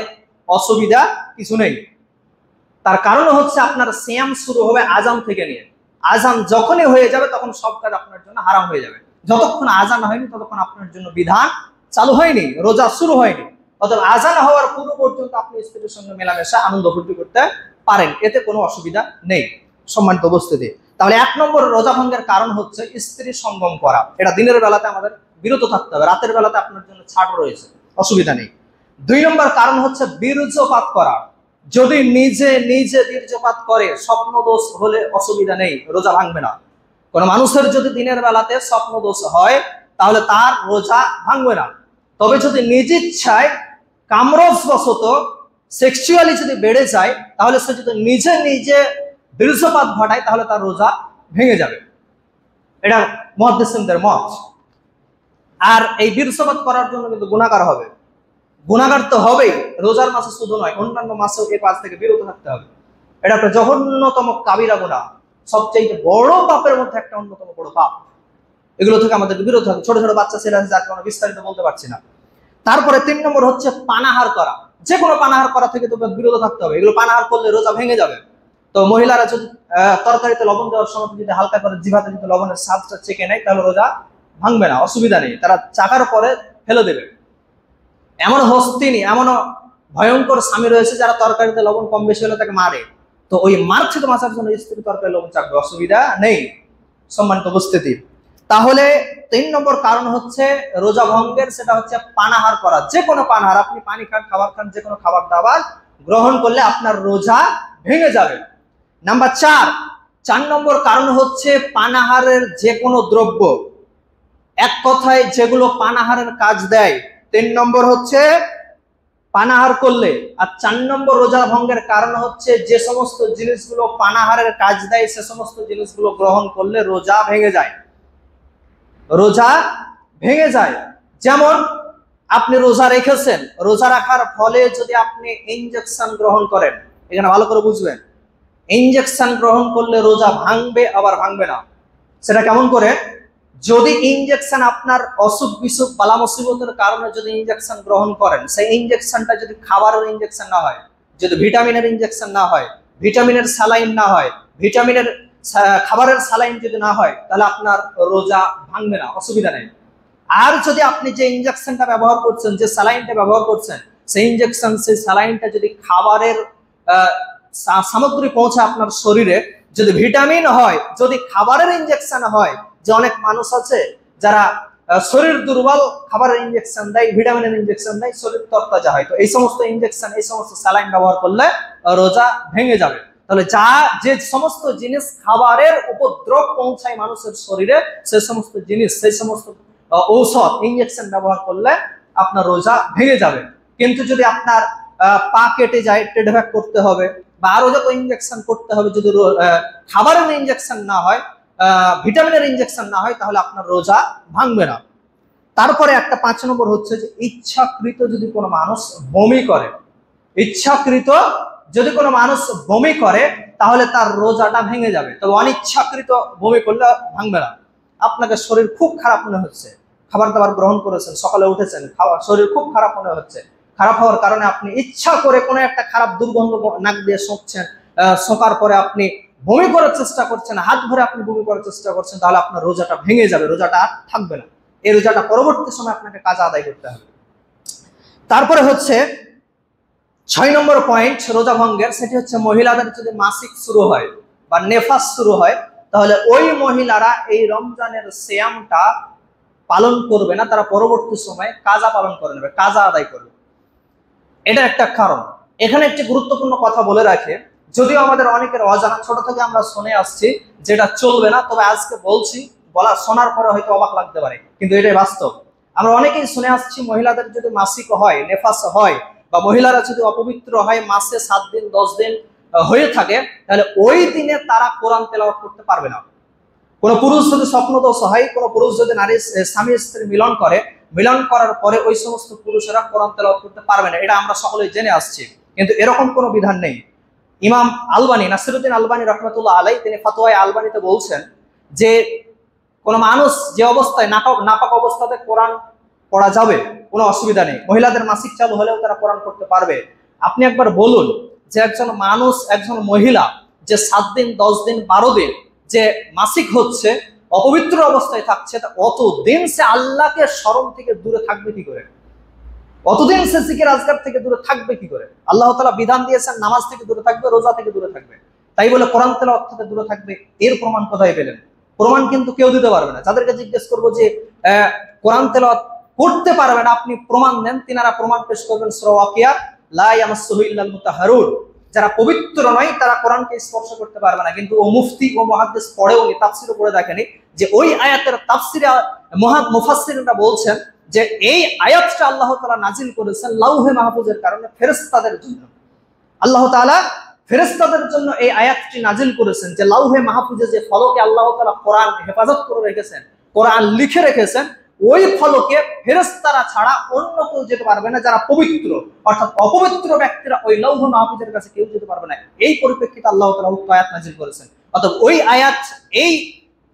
অসুবিধা কিছু নেই। তার কারণ হচ্ছে আপনার সিয়াম শুরু হবে আজান থেকে নিয়ে। আজান যখনই হয়ে যাবে, তখন সব কাজ আপনার জন্য হারাম হয়ে যাবে। যতক্ষণ আজান হয়নি, ততক্ষণ আপনার জন্য বিধান চালু হয়নি, রোজা শুরু হয়নি। অর্থাৎ আজান হওয়ার পূর্ব পর্যন্ত আপনি স্ত্রীর সঙ্গে মেলামেশা, আনন্দ ফুর্তি করতে পারেন, এতে কোনো অসুবিধা নেই। সম্মানিত উপস্থিতি, তাহলে 1 নম্বর রোজা ভঙ্গের কারণ হচ্ছে স্ত্রী সঙ্গম করা। এটা দিনের বেলাতে আমাদের বিরত থাকতে হবে, রাতের বেলাতে আপনার জন্য ছাড় রয়েছে, অসুবিধা নেই। 2 নম্বর কারণ হচ্ছে বীর্যপাত করা। যদি নিজে নিজে বীর্যপাত করে, স্বপ্ন দোষ হলে অসুবিধা নেই, রোজা ভাঙবে না। কোন মানুষের যদি দিনের বেলাতে স্বপ্ন দোষ হয় তাহলে তার রোজা ভাঙবে না। তবে যদি নিজ ইচ্ছায় কামরসবশত সেক্সুয়ালি যদি বেড়ে যায়, তাহলে সে যদি নিজে নিজে বীর্যপাত ঘটায় তাহলে তার রোজা ভেঙে যাবে। এটা মুহাদ্দিসিনদের মত। আর এই বীর্যপাত করার জন্য কিন্তু গুনাহগার হবে। গুনাহগার তো হবেই, রোজার মাসে শুধু নয়, অন্যান্য মাসেও এই কাজ থেকে বিরত থাকতে হবে। এটা একটা জঘন্যতম কাবিরা গুনাহ, সবচেয়ে বড় পাপের মধ্যে একটা অন্যতম বড় পাপ। এগুলো থেকে আমাদেরকে বিরত থাকবে। ছোট ছোট বাচ্চা ছেলে আছে, যার কারণে বিস্তারিত বলতে পারছি না। তারপরে 3 নম্বর হচ্ছে পানাহার করা। যে কোনো পানাহার করা থেকে তো বিরত থাকতে হবে। এগুলো পানাহার করলে রোজা ভেঙে যাবে। তো মহিলারা যদি তরকারিতে লবণ দেওয়ার সময় যদি হালকা করে জিভাতে যদি লবণের স্বাদটা চেখে নেয় তাহলে রোজা ভাঙবে না, অসুবিধা নেই। তারা চাকার পরে ফেলে দেবে। এমন হস্তিনী, এমন ভয়ঙ্কর স্বামী রয়েছে যারা তরকারিতে লবণ কম বেশি হলে তাকে মারে। তো ওই মার থেকে বাঁচার জন্য স্ত্রী তরকারি লবণ চাকবে, অসুবিধা নেই। সম্মানিত উপস্থিতি, তাহলে 3 নম্বর কারণ হচ্ছে রোজা ভঙ্গের, সেটা হচ্ছে পানাহার করা। যে কোনো পানাহার, আপনি পানি খান, খাবার খান, যে কোনো খাবার দাবার গ্রহণ করলে আপনার রোজা ভেঙে যাবে। নাম্বার 4 নম্বর কারণ হচ্ছে পানাহারের যে কোনো দ্রব্য, এক কথায় যেগুলো পানাহারের কাজ দেয়। 3 নম্বর হচ্ছে পানাহার করলে। আর 4 নম্বর রোজা ভঙ্গের কারণ হচ্ছে যে সমস্ত জিনিসগুলো পানাহারের কাজ দেয় সে সমস্ত জিনিসগুলো গ্রহণ করলে রোজা ভেঙে যায়। রোজা ভেঙে যায়। যেমন আপনি রোজা রেখেছেন, রোজা রাখার ফলে যদি আপনি ইনজেকশন গ্রহণ করেন, এখানে ভালো করে বুঝবেন, ইনজেকশন গ্রহণ করলে রোজা ভাঙবে আবার ভাঙবে না। সেটা কেমন করে? যদি ইনজেকশন আপনার অসুখ বিসুখ বালা মুসিবতের কারণে যদি ইনজেকশন গ্রহণ করেন, সেই ইনজেকশনটা যদি খাবারের ইনজেকশন না হয়, যদি ভিটামিনের ইনজেকশন না হয়, ভিটামিনের স্যালাইন না হয়, ভিটামিনের খাবারের স্যালাইন যদি না হয়, তাহলে আপনার রোজা ভাঙবে না, অসুবিধা নেই। আর যদি আপনি যে ইনজেকশনটা ব্যবহার করছেন, যে স্যালাইনটা ব্যবহার করছেন, সেই ইনজেকশন সেই স্যালাইনটা যদি খাবারের সামগ্রী পৌঁছে আপনার শরীরে, যদি ভিটামিন হয়, যদি খাবারের ইনজেকশন হয়, যে অনেক মানুষ আছে যারা শরীর দুর্বল, খাবারের ইনজেকশন দেয়, ভিটামিনের ইনজেকশন দেয়, শরীর তরতাজা হয়। তো এই সমস্ত ইনজেকশন, এই সমস্ত স্যালাইন ব্যবহার করলে রোজা ভেঙে যাবে। তাহলে যে সমস্ত জিনিস খাবারের উপদ্রব পৌঁছায় মানুষের শরীরে, সেই সমস্ত জিনিস, সেই সমস্ত ঔষধ, ইনজেকশন ব্যবহার করলে আপনার রোজা ভেঙে যাবে। কিন্তু যদি আপনার পা কেটে যায়, ট্রেডব্যাক করতে হবে, বা আরো যত ইনজেকশন করতে হবে, যদি খাবারের ইনজেকশন না হয়, ভিটামিনের ইনজেকশন না হয়, তাহলে আপনার রোজা ভাঙবে না। তারপরে একটা 5 নম্বর হচ্ছে যে ইচ্ছাকৃত যদি কোনো মানুষ বমি করে, ইচ্ছাকৃত যদি কোনো মানুষ বমি করে তাহলে তার রোজাটা ভেঙে যাবে। তবে অনিচ্ছাকৃত বমি করলে ভাঙবে না। আপনাকে শরীর খুব খারাপ মনে হচ্ছে, খাবার দাবার গ্রহণ করেছেন, সকালে উঠেছেন, শরীর খুব খারাপ মনে হচ্ছে, খারাপ হওয়ার কারণে আপনি ইচ্ছা করে কোনো একটা খারাপ দুর্গন্ধ নাক দিয়ে শুঁকছেন, শোকার পরে আপনি বমি করার চেষ্টা করছেন, হাত ধরে আপনি বমি করার চেষ্টা করছেন, তাহলে আপনার রোজাটা ভেঙে যাবে, রোজাটা আর থাকবে না। এই রোজাটা পরবর্তী সময় আপনাকে কাজা আদায় করতে হবে। তারপরে হচ্ছে 6 নম্বর পয়েন্ট রোজা ভঙ্গের, সেটি হচ্ছে মহিলাদের যদি মাসিক শুরু হয় বা নেফাস শুরু হয়, তাহলে ওই মহিলারা এই রমজানের সিয়ামটা পালন করবে না, তারা পরবর্তী সময়ে কাজা পালন করে নেবে, কাজা আদায় করবে। এটা একটা কারণ। এখানে একটি গুরুত্বপূর্ণ কথা বলে রাখে, যদিও আমাদের অনেকের অজানা, ছোট থেকে আমরা শুনে আসছি যেটা চলবে না, তবে আজকে বলছি, শোনার পরে হয়তো অবাক লাগতে পারে, কিন্তু এটাই বাস্তব। আমরা অনেকেই শুনে আসছি মহিলাদের যদি মাসিক হয়, নেফাস হয়, বা মহিলারা যদি অপবিত্র হয়, মাসে 7 দিন 10 দিন হয়ে থাকে, তাহলে ওই দিনে তারা কোরআন তেলাওয়াত করতে পারবে না। কোন পুরুষ যদি স্বপ্নদোষ হয়, কোন পুরুষ যদি স্বামী স্ত্রী মিলন করে, মিলন করার পরে ওই সমস্ত পুরুষেরা কোরআন তেলাওয়াত করতে পারবে না। এটা আমরা সকলেই জেনে আসছি, কিন্তু এরকম কোনো বিধান নেই। ইমাম আলবানী, নাসিরুদ্দিন আলবানী রহমতুল্লাহ আলাই, তিনি ফাতোয়ায়ে আলবানীতে বলছেন যে কোন মানুষ যে অবস্থায় নাপাক অবস্থাতে কোরআন পড়া যাবে, কোনো অসুবিধা নেই। মহিলাদের মাসিক চালু হলেও তারা কোরআন পড়তে পারবে। আপনি একবার বলুন যে একজন মানুষ, একজন মহিলা যে 7 দিন 10 দিন 12 দিন যে মাসিক হচ্ছে, অপবিত্র অবস্থায় থাকছে, অতদিন সে আল্লাহকে স্মরণ থেকে দূরে থাকবে কি করে? অতদিন সে জিকির আজকার থেকে দূরে থাকবে কি করে? আল্লাহ তাআলা বিধান দিয়েছেন নামাজ থেকে দূরে থাকবে, রোজা থেকে দূরে থাকবে, তাই বলে কোরআন তেলাওয়াত থেকে দূরে থাকবে, এর প্রমাণ কোথায় পেলেন? প্রমাণ কিন্তু কেউ দিতে পারবে না। যাদেরকে জিজ্ঞেস করবো যে কোরআন তেলাওয়াত করতে পারবেন, আপনি প্রমাণ দেন, তিনারা প্রমাণ পেশ করবেন সূরা ওয়াকিয়া, লা ইয়ামাসসুহু ইল্লাল মুতাহহারুন। যারা পবিত্র নয় তারা কোরআনকে স্পর্শ করতে পারবে না। কিন্তু ও মুফতি ও মুহাদ্দিস পড়েও নি, তাফসিরও পড়ে দেখেনি যে ওই আয়াতের তাফসিরে মুফাসসিররা বলছেন যে এই আয়াতটা আল্লাহ তাআলা নাজিল করেছেন লাউহে মাহফুজের কারণে ফেরেশতাদের জন্য। আল্লাহ তাআলা ফেরেশতাদের জন্য এই আয়াতটি নাজিল করেছেন যে লাউহে মাহফুজে যে ফলকে আল্লাহ তাআলা কোরআন হেফাজত করে রেখেছেন, কোরআন লিখে রেখেছেন, ওই ফলকে ফেরেশতারা ছাড়া অন্য কেউ যেতে পারবে না যারা পবিত্র। অর্থাৎ অপবিত্র ব্যক্তিরা ওই লাউহে মাহফুজের কাছে কেউ যেতে পারবে না। এই পরিপ্রেক্ষিতে আল্লাহ তাআলা উক্ত আয়াত নাজিল করেছেন। অর্থাৎ ওই আয়াত এই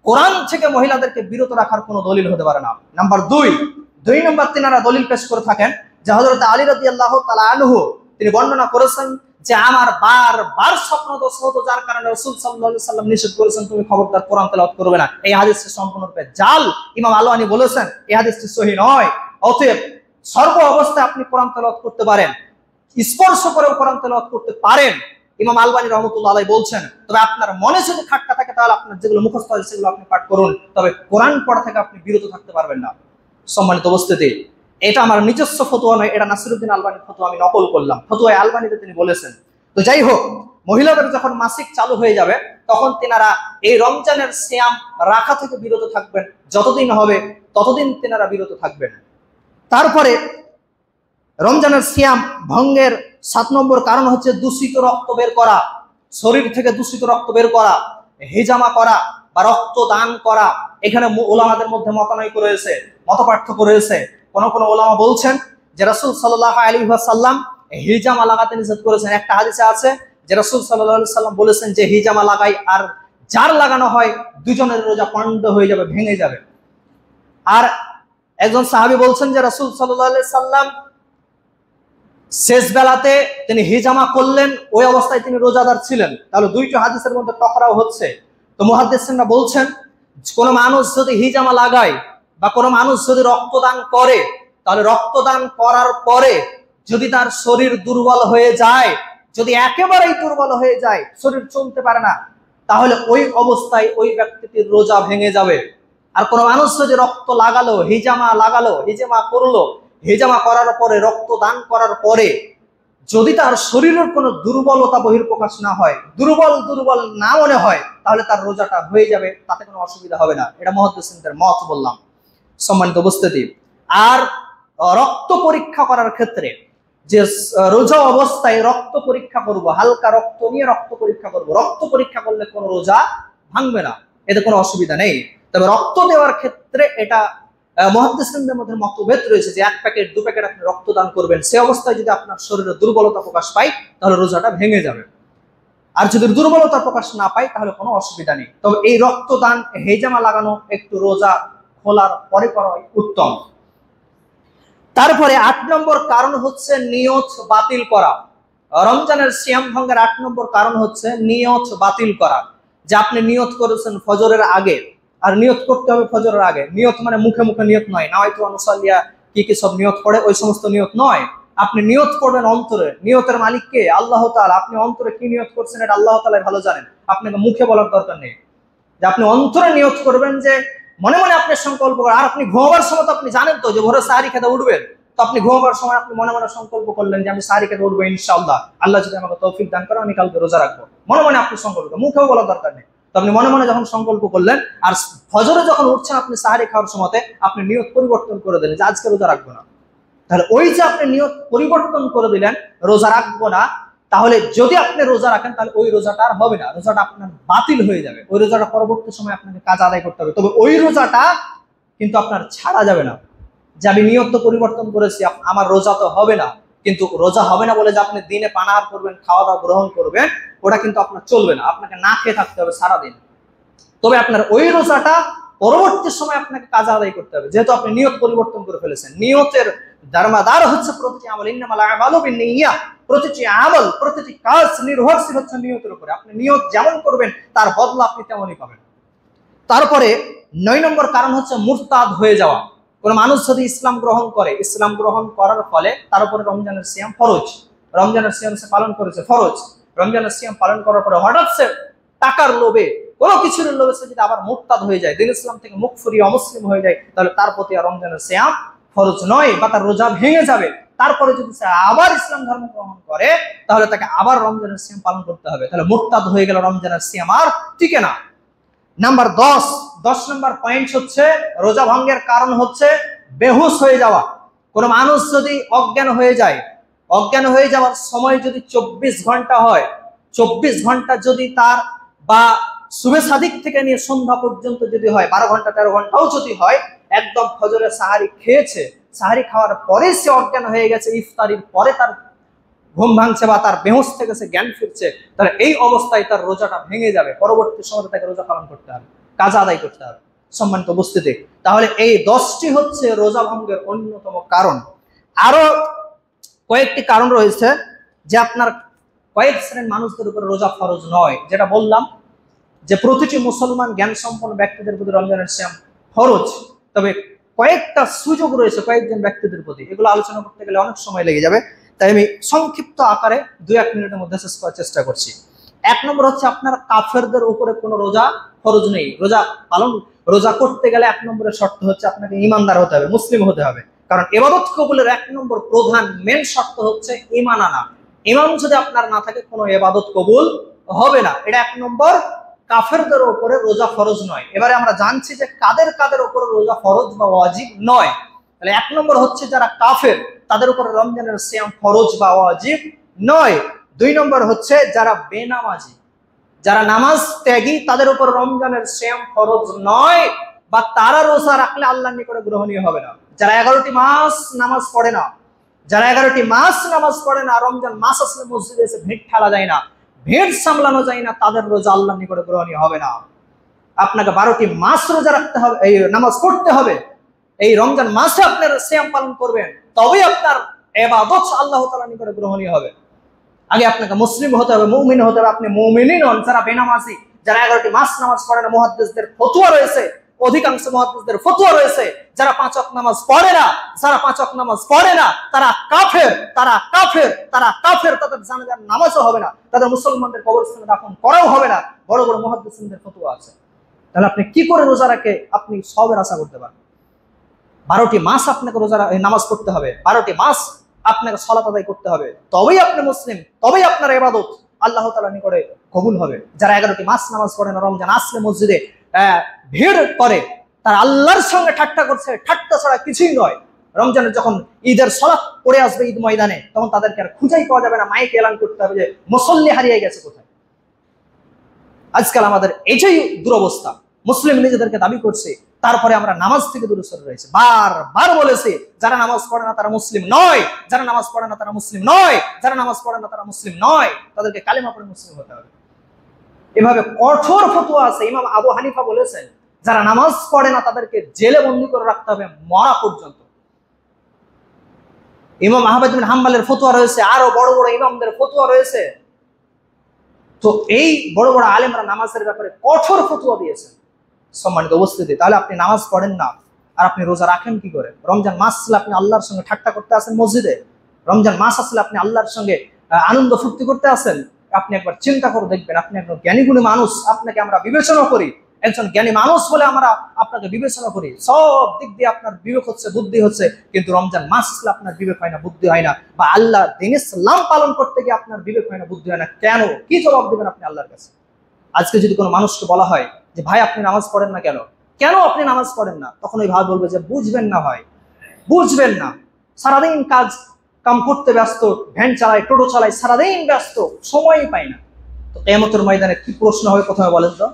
কোরআন থেকে মহিলাদেরকে বিরত রাখার কোনো দলিল হতে পারে না। নাম্বার দুই নম্বর তিনারা দলিল পেশ করে থাকেন যে হযরত আলী রাদিয়াল্লাহু তাআলা আনহু তিনি বর্ণনা করেছেন যে আমার বারবার স্বপ্নদোষ হতো, যার কারণে রাসূল সাল্লাল্লাহু আলাইহি ওয়াসাল্লাম নিষেধ করেছেন তুমি খবরদার কোরআন তেলাওয়াত করবে না। এই হাদিসটি সম্পূর্ণরূপে জাল। ইমাম আলওয়ানি বলেছেন এই হাদিসটি সহিহ নয়। অতএব সর্ব অবস্থায় আপনি কোরআন তেলাওয়াত করতে পারেন, স্পর্শ করেও কোরআন তেলাওয়াত করতে পারেন, ইমাম আলবানী রাহমাতুল্লাহ আলাইহি বলছেন। তবে আপনার মনে যদি খাটকা থাকে তাহলে আপনার যেগুলো মুখস্থ আছে সেগুলো আপনি পাঠ করুন, তবে কোরআন পড়া থেকে আপনি বিরত থাকতে পারবেন না। সম্মানিত উপস্থিতি, এটা আমার নিজস্ব ফতোয়া নয়, এটা নাসিরউদ্দিন আলবানীর ফতোয়া আমি নকল করলাম। ফতোয়া আলবানীতে তিনি বলেছেন। তো যাই হোক, মহিলাদের যখন মাসিক চালু হয়ে যাবে তখন তিনারা এই রমজানের সিয়াম রাখা থেকে বিরত থাকবেন, যতদিন হবে ততদিন তিনারা বিরত থাকবেন। তারপরে রমজানের সিয়াম ভঙ্গের 7 নম্বর কারণ হচ্ছে দূষিত রক্ত বের করা, শরীর থেকে দূষিত রক্ত বের করা, হিজামা করা বা রক্ত দান করা। এখানে উলামাদের মধ্যে মতানৈক্য রয়েছে, মতপার্থক্য রয়েছে। কোন কোন উলামা বলছেন যে রাসূল সাল্লাল্লাহু আলাইহি ওয়াসাল্লাম হিজামা লাগাতে নিষেধ করেছেন। একটা হাদিসে আছে যে রাসূল সাল্লাল্লাহু আলাইহি ওয়াসাল্লাম বলেছেন যে হিজামা লাগাই আর যার লাগানো হয় দুজনের রোজা পণ্ড হয়ে যাবে, ভেঙে যাবে। আর একজন সাহাবী বলছেন যে রাসূল সাল্লাল্লাহু আলাইহি ওয়াসাল্লাম শেষ বেলাতে তিনি হিজামা করলেন, ওই অবস্থায় তিনি রোজাদার ছিলেন। তাহলে দুইটা হাদিসের মধ্যে টকরাও হচ্ছে। তো মুহাদ্দিসিনরা বলছেন কোন মানুষ যদি হিজামা লাগায় বা কোন মানুষ যদি রক্তদান করে, তাহলে রক্তদান করার পরে যদি তার শরীর দুর্বল হয়ে যায়, যদি একেবারেই দুর্বল হয়ে যায়, শরীর চলতে পারে না, তাহলে ওই অবস্থায় ওই ব্যক্তিটির রোজা ভেঙে যাবে। আর কোন মানুষ যদি রক্ত লাগালো, হিজামা করলো, হিজামা করার পরে রক্তদান করার পরে যদি তার শরীরের কোনো দুর্বলতা বহির্প্রকাশ না হয়, দুর্বল না মনে হয়, তাহলে তার রোজাটা হয়ে যাবে, তাতে কোনো অসুবিধা হবে না। এটা মুহাদ্দিসিনদের মত বললাম। সম্মানিত উপস্থিতি, আর রক্ত পরীক্ষা করার ক্ষেত্রে যে রোজা অবস্থায় রক্ত পরীক্ষা করব, হালকা রক্ত নিয়ে রক্ত পরীক্ষা করব, রক্ত পরীক্ষা করলে কোনো রোজা ভাঙবে না, এতে কোনো অসুবিধা নেই। তবে রক্ত দেওয়ার ক্ষেত্রে এটা মুহাদ্দিসিনদের মধ্যে মতভেদ রয়েছে যে 1 প্যাকেট 2 প্যাকেট আপনি রক্তদান করবেন, সে অবস্থায় যদি আপনার শরীরে দুর্বলতা প্রকাশ পায় তাহলে রোজাটা ভেঙে যাবে। আর যদি দুর্বলতা প্রকাশ না পায় তাহলে কোনো অসুবিধা নেই। তবে এই রক্তদান, হিজামা লাগানো একটু রোজা খোলার পরে করাই উত্তম। তারপরে 8 নম্বর কারণ হচ্ছে নিয়ত বাতিল করা। রমজানের সিয়াম ভঙ্গের 8 নম্বর কারণ হচ্ছে নিয়ত বাতিল করা। যে আপনি নিয়ত করেছেন ফজরের আগে, আর নিয়ত করতে হবে ফজরের আগে। নিয়ত মানে মুখে মুখে নিয়ত নয়, নাওয়াইতু আনুসাল্লিয়া কি সব নিয়ত পড়ে ওই সমস্ত নিয়ত নয়। আপনি নিয়ত করবেন অন্তরে। নিয়তের মালিক কে? আল্লাহ তাআলা। আপনি অন্তরে কি নিয়ত করছেন এটা আল্লাহ তাআলাই ভালো জানেন, আপনাকে মুখে বলার দরকার নেই। যে আপনি অন্তরে নিয়ত করবেন, যে মনে মনে আপনি সংকল্প করেন। আর আপনি ঘুমাবার সময় তো আপনি জানেন তো যে ভোরে সাহারি খেতে উঠবেন, তো আপনি ঘুমাবার সময় আপনি মনে মনে সংকল্প করলেন যে আমি সাহারি খেতে উঠবো ইনশাআল্লাহ, আল্লাহ যদি আমাকে তৌফিক দান করে আমি কালকে রোজা রাখবো। মনে মনে আপনি সংকল্প, মুখেও বলার দরকার নেই। তো আপনি মনে মনে যখন সংকল্প করলেন, আর ফজরে যখন উঠছেন আপনি সাহারি খাওয়ার সময়তে আপনি নিয়ত পরিবর্তন করে দিলেন যে আজকে রোজা রাখবো না, তাহলে ওই যে আপনি নিয়ত পরিবর্তন করে দিলেন রোজা রাখবো না, তাহলে যদি আপনি রোজা রাখেন তাহলে ওই রোজাটা আর হবে না, রোজাটা আপনার বাতিল হয়ে যাবে। ওই রোজাটা পরবর্তী সময় আপনাকে কাজ আদায় করতে হবে। তবে ওই রোজাটা কিন্তু আপনার ছাড়া যাবে না। যে আমি নিয়ত পরিবর্তন করেছি, আমার রোজা তো হবে না, কিন্তু রোজা হবে না বলে যে আপনি দিনে পানাহার করবেন, খাওয়া দাওয়া গ্রহণ করবেন, ওটা কিন্তু আপনার চলবে না। আপনাকে না খেয়ে থাকতে হবে সারাদিন। তবে আপনার ওই রোজাটা পরবর্তী সময় আপনাকে কাজ আদায় করতে হবে, যেহেতু আপনি নিয়ত পরিবর্তন করে ফেলেছেন। নিয়তের দারমাদার হচ্ছে প্রতিটি আমল, ইন্নামাল আমালু বিন্নিয়াত। প্রতিটি আমল, প্রতিটি কাজ নির্ভরশীল হচ্ছে নিয়তের উপরে। আপনি নিয়ত যেমন করবেন তার বদলা আপনি তেমনই পাবেন। তারপরে 9 নম্বর কারণ হচ্ছে মুরতাদ হয়ে যাওয়া। কোন মানুষ যদি ইসলাম গ্রহণ করে, ইসলাম গ্রহণ করার ফলে তার উপরে রমজানের সিয়াম ফরজ, রমজানের সিয়াম সে পালন করেছে ফরজ, রমজানের সিয়াম পালন করার পরে হঠাৎ সে টাকার লোভে, কোনো কিছুর লোভে সে যদি আবার মুরতাদ হয়ে যায়, দিন ইসলাম থেকে মুখ ফুরিয়ে অমুসলিম হয়ে যায়, তাহলে তার প্রতি আর রমজানের সিয়াম ফরজ নয় বা তার রোজা ভেঙে যাবে। তারপরে যদি সে আবার ইসলাম ধর্ম গ্রহণ করে তাহলে তাকে আবার রমজানের সিয়াম পালন করতে হবে। তাহলে মুরতাদ হয়ে গেল, রমজানের সিয়াম আর টিকে না। নাম্বার 10 নম্বর পয়েন্ট হচ্ছে রোজা ভঙ্গের কারণ হচ্ছে বেহুশ হয়ে যাওয়া। কোন মানুষ যদি অজ্ঞান হয়ে যায়, অজ্ঞান হয়ে যাওয়ার সময় যদি 24 ঘন্টা হয়, 24 ঘন্টা যদি তার বা সুবে সাদিক থেকে নিয়ে সন্ধ্যা পর্যন্ত যদি হয়, 12 ঘন্টা 13 ঘন্টাও যদি হয়, একদম ফজরে সাহারি খেয়েছে, সাহারি খাওয়ার পরে সে অজ্ঞান হয়ে গেছে, ইফতারির পরে তার ঘুম ভাঙছে বা তার বেহুশ থেকে সে জ্ঞান ফিরছে, তাহলে এই অবস্থায় তার রোজাটা ভেঙে যাবে। পরবর্তী সময়ে তাকে রোজা পালন করতে হবে, কাজা আদায় করতে হবে। সম্মানিত উপস্থিতি, তাহলে এই 10টি হচ্ছে রোজা ভঙ্গের অন্যতম কারণ। আরো কয়েকটি কারণ রয়েছে যে আপনার কয়েক শ্রেণীর মানুষদের উপরে রোজা ফরজ নয়। যেটা বললাম যে প্রতিটি মুসলমান জ্ঞান সম্পন্ন ব্যক্তিদের প্রতি রমজানের সিয়াম ফরজ, তবে কয়েকটা সুযোগ রয়েছে কয়েকজন ব্যক্তিদের প্রতি, এগুলো আলোচনা করতে গেলে অনেক সময় লেগে যাবে, তাই আমি সংক্ষিপ্ত আকারে 2-1 মিনিটের মধ্যে শেষ করার চেষ্টা করছি। 1 নম্বর হচ্ছে আপনার কাফেরদের উপরে কোনো রোজা ফরজ নেই। রোজা করতে গেলে 1 নম্বরের শর্ত হচ্ছে আপনাকে ঈমানদার হতে হবে, মুসলিম হতে হবে। কারণ ইবাদত কবুলের 1 নম্বর প্রধান মেন শর্ত হচ্ছে ঈমান আনা। ঈমান যদি আপনার না থাকে কোনো ইবাদত কবুল হবে না। এটা 1 নম্বর, কাফেরদের উপরে রোজা ফরজ নয়। এবারে আমরা জানছি যে কাদের কাদের উপরে রোজা ফরজ বা ওয়াজিব নয়। তাহলে 1 নম্বর হচ্ছে যারা কাফের, তাদের উপরে রমজানের সিয়াম ফরজ বা ওয়াজিব নয়। 2 নম্বর হচ্ছে যারা বেনামাজি, যারা নামাজ ত্যাগী, তাদের উপর রমজানের সিয়াম ফরজ নয়, বা তারা রোজা রাখলে আল্লাহর নিকটে গ্রহণীয় হবে না। যারা 11টি মাস নামাজ পড়ে না, যারা 11টি মাস নামাজ পড়ে না, রমজান মাস আসলে মসজিদে এসে ভিড় ঠেলা যায় না, ভিড় সামলানো যায় না, তাদের রোজা আল্লাহর নিকটে গ্রহণীয় হবে না। আপনাকে 12টি মাস রোজা রাখতে হবে, এই নামাজ পড়তে হবে। এই রমজান মাসে আপনার সিয়াম পালন করবেন, তবেই আপনার ইবাদত আল্লাহ তাআলার নিকটে গ্রহণীয় হবে। আগে আপনাকে মুসলিম হতে হবে, মুমিন হতে হবে। আপনি মুমিনই নন যারা বেনামাজি, যারা 11টি মাস নামাজ পড়ে না। মুহাদ্দিসদের ফতোয়া রয়েছে, অধিকাংশ মুহাদ্দিসদের ফতোয়া রয়েছে, যারা 5 ওয়াক্ত নামাজ পড়ে না, যারা 5 ওয়াক্ত নামাজ পড়ে না, তারা কাফের, তারা কাফের, তারা কাফের। তাদের জানাজার নামাজও হবে না, তাদের মুসলমানদের কবরস্থানে দাফন করাও হবে না। বড় বড় মুহাদ্দিসদের ফতোয়া আছে। তাহলে আপনি কি করে রোজা রাখে আপনি সবের আশা করতে পারেন? 12টি মাস আপনাকে রোজা নামাজ পড়তে হবে, 12টি মাস আপনাকে সালাত আদায় করতে হবে, তবেই আপনি মুসলিম, তবেই আপনার ইবাদত আল্লাহ তাআলার নিকটে কবুল হবে। যারা 11টি মাস নামাজ পড়ে না, রমজান আসলে মসজিদে ভিড় করে, তারা আল্লাহর সঙ্গে ঠাট্টা করছে, ঠাট্টা ছাড়া কিছুই নয়। রমজানে যখন ঈদের সালাত পড়ে আসবে ঈদ ময়দানে, তখন তাদেরকে আর খুঁজেই পাওয়া যাবে না, মাইকে এলান করতে হবে যে মুসল্লি হারিয়ে গেছে কোথায়। আজকাল আমাদের এটাই দুরবস্থা। মুসলিম নিজেদেরকে দাবি করছে, তারপরে আমরা নামাজ থেকে দূরে সরে রয়েছে। বারবার বলেছে যারা নামাজ পড়ে না তারা মুসলিম নয়, যারা নামাজ পড়ে না তারা মুসলিম নয়, যারা নামাজ পড়ে না তারা মুসলিম নয়, তাদেরকে কালেমা পড়ে মুসলিম হতে হবে। এভাবে কঠোর ফতোয়া আছে। ইমাম আবু হানিফা বলেছেন যারা নামাজ পড়ে না তাদেরকে জেলে বন্দী করে রাখতে হবে মরা পর্যন্ত। ইমাম আহমদ বিন হাম্বলের ফতোয়া রয়েছে, আরো বড় বড় ইমামদের ফতোয়া রয়েছে। তো এই বড় বড় আলেমরা নামাজের ব্যাপারে কঠোর ফতোয়া দিয়েছেন। সম্মানিত উপস্থিতি, তাহলে আপনি নামাজ পড়েন না আর আপনি রোজা রাখেন কি করে? রমজান মাস আসলে আপনি আল্লাহর সঙ্গে ঠাট্টা করতে আসেন মসজিদে? রমজান মাস আসলে আপনি আল্লাহর সঙ্গে আনন্দ ফুর্তি করতে আসেন? আপনি একবার চিন্তা করে দেখবেন। আপনি একজন জ্ঞানী গুণী মানুষ, আপনাকে আমরা বিবেচনা করি, একজন জ্ঞানী মানুষ বলে আমরা আপনাকে বিবেচনা করি। সব দিক দিয়ে আপনার বিবেক হচ্ছে, বুদ্ধি হচ্ছে, কিন্তু রমজান মাস আসলে আপনার বিবেক হয় না, বুদ্ধি হয় না, বা আল্লাহ দ্বীন ইসলাম পালন করতে গিয়ে আপনার বিবেক হয় না, বুদ্ধি হয় না। কেন? কি জবাব দেবেন আপনি আল্লাহর কাছে? আজকে যদি কোনো মানুষকে বলা হয় যে ভাই আপনি নামাজ পড়েন না কেন, কেন আপনি নামাজ পড়েন না, তখন ওই ভাই বলবে যে বুঝবেন না ভাই, বুঝবেন না, সারাদিন কাজ কাম করতে ব্যস্ত, ভ্যান চালাই, টোটো চালাই, সারাদিন ব্যস্ত, সময়ই পাই না। তো কিয়ামতের ময়দানে কি প্রশ্ন হবে প্রথমে বলেন তো?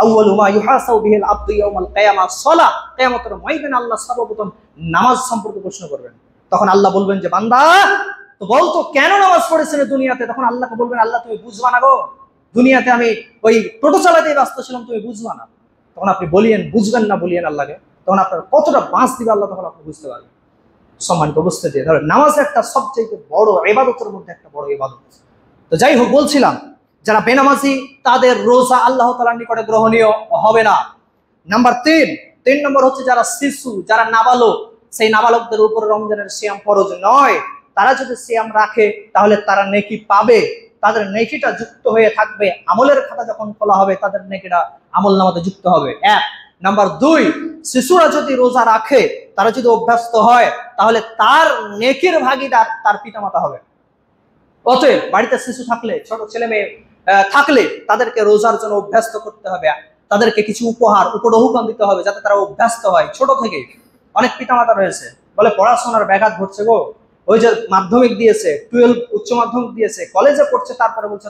আউয়ালু মা ইউহাসাবু বিহিল আবদু ইয়াউমাল কিয়ামাহ সালাহ। কিয়ামতের ময়দানে আল্লাহ সর্বপ্রথম নামাজ সম্পর্কে প্রশ্ন করবেন। তখন আল্লাহ বলবেন যে বান্দা তো বলতো কেন নামাজ পড়েছেন দুনিয়াতে? তখন আল্লাহকে বলবেন আল্লাহ তুমি বুঝবা না গো, দুনিয়াতে আমি ওই টোটো চালাতেই ব্যস্ত ছিলাম, তুমি বুঝবা না। তখন আপনি বলিয়েন, বুঝবেন না বলিয়েন আল্লাহকে, তখন আপনার কতটা বাঁচ দিবে আল্লাহ, তখন আপনি বুঝতে পারবেন। সম্মানিত উপস্থিতি, ধরো নামাজ একটা সবচেয়ে বড় ইবাদতের মধ্যে একটা বড় ইবাদত। তো যাই হোক, বলছিলাম যারা বেনামাজি তাদের রোজা আল্লাহ তাআলার নিকটে গ্রহণীয় হবে না। নাম্বার 3 নম্বর হচ্ছে যারা শিশু, যারা নাবালক, সেই নাবালকদের উপরে রমজানের সিয়াম ফরজ নয়। তারা যদি সিয়াম রাখে তাহলে তারা নেকি পাবে, তাদের নেকিটা যুক্ত হয়ে থাকবে। আমলের খাতা যখন খোলা হবে তাদের নেকিটা আমল নামাতে যুক্ত হবে। নাম্বার 2, শিশুরা যদি রোজা রাখে, তারা যদি অভ্যস্ত হয়, তাহলে তার নেকির ভাগীদার তার পিতামাতা হবে। অতএব বাড়িতে শিশু থাকলে, ছোট ছেলে মেয়ে থাকলে তাদেরকে রোজার জন্য অভ্যস্ত করতে হবে, তাদেরকে কিছু উপহার উপঢৌকন দিতে হবে যাতে তারা অভ্যস্ত হয় ছোট থেকে। অনেক পিতামাতা রয়েছে বলে পড়াশোনার ব্যাঘাত ঘটছে গো, ওই যে মাধ্যমিক দিয়েছে, 12 উচ্চ মাধ্যমিক দিয়েছে, কলেজে পড়ছে, তারপরে বলছে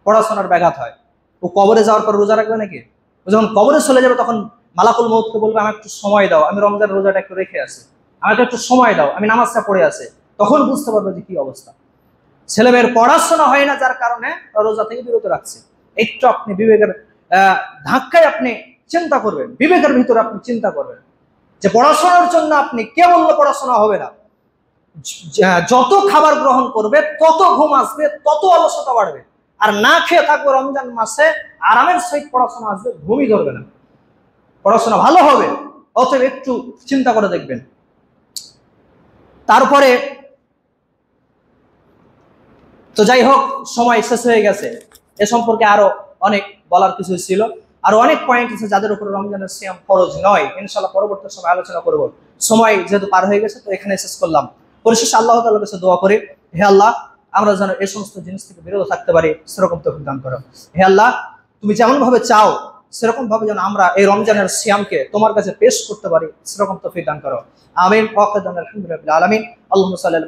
পড়াশোনার ব্যাঘাত হয়। ও কবরে যাওয়ার পর রোজা রাখবে নাকি? ও যখন কবরে চলে যাবে তখন মালাকুল মউতকে বলবে আমাকে একটু সময় দাও, আমি রমজান রোজাটা একটু রেখে আসি, আমাকে একটু সময় দাও, আমি নামাজটা পড়ে আসি। তখন বুঝতে পারবে যে কি অবস্থা। ছেলেমেয়ের পড়াশোনা হয় না যার কারণে রোজা থেকে বিরত রাখছে। একটু আপনি বিবেকের ধাক্কায় আপনি চিন্তা করবেন, বিবেকের ভিতরে আপনি চিন্তা করবেন যে পড়াশোনার জন্য আপনি কে বললো পড়াশোনা হবে না? যত খাবার গ্রহণ করবে তত ঘুম আসবে, তত অলসতা বাড়বে। আর না খেয়ে থাকবে রমজান মাসে, আরামের সহিত পড়াশোনা আসবে, ঘুমই ধরবে না, পড়াশোনা ভালো হবে। অতএব একটু চিন্তা করে দেখবেন। তারপরে তো যাই হোক, সময় শেষ হয়ে গেছে। এ সম্পর্কে আরো অনেক বলার কিছু ছিল, আরো অনেক পয়েন্ট আছে যাদের উপর রমজানের সিয়াম ফরজ নয়। ইনশাআল্লাহ পরবর্তী সময় আলোচনা করব। সময় যেহেতু পার হয়ে গেছে, তো এখানে শেষ করলাম। পরিশেষে আল্লাহ তাআলার কাছে দোয়া করি, হে আল্লাহ, আমরা যেন এই সমস্ত জিনিস থেকে বিরত থাকতে পারি, সেরকম তৌফিক দান করো। হে আল্লাহ, তুমি যেমন ভাবে চাও সেরকম ভাবে যেন আমরা এই রমজানের সিয়ামকে তোমার কাছে পেশ করতে পারি, সেরকম তৌফিক দান করো। আমিন। ওয়া আলহামদুলিল্লাহি রাব্বিল আলামিন। আল্লাহুম্মা সাল্লি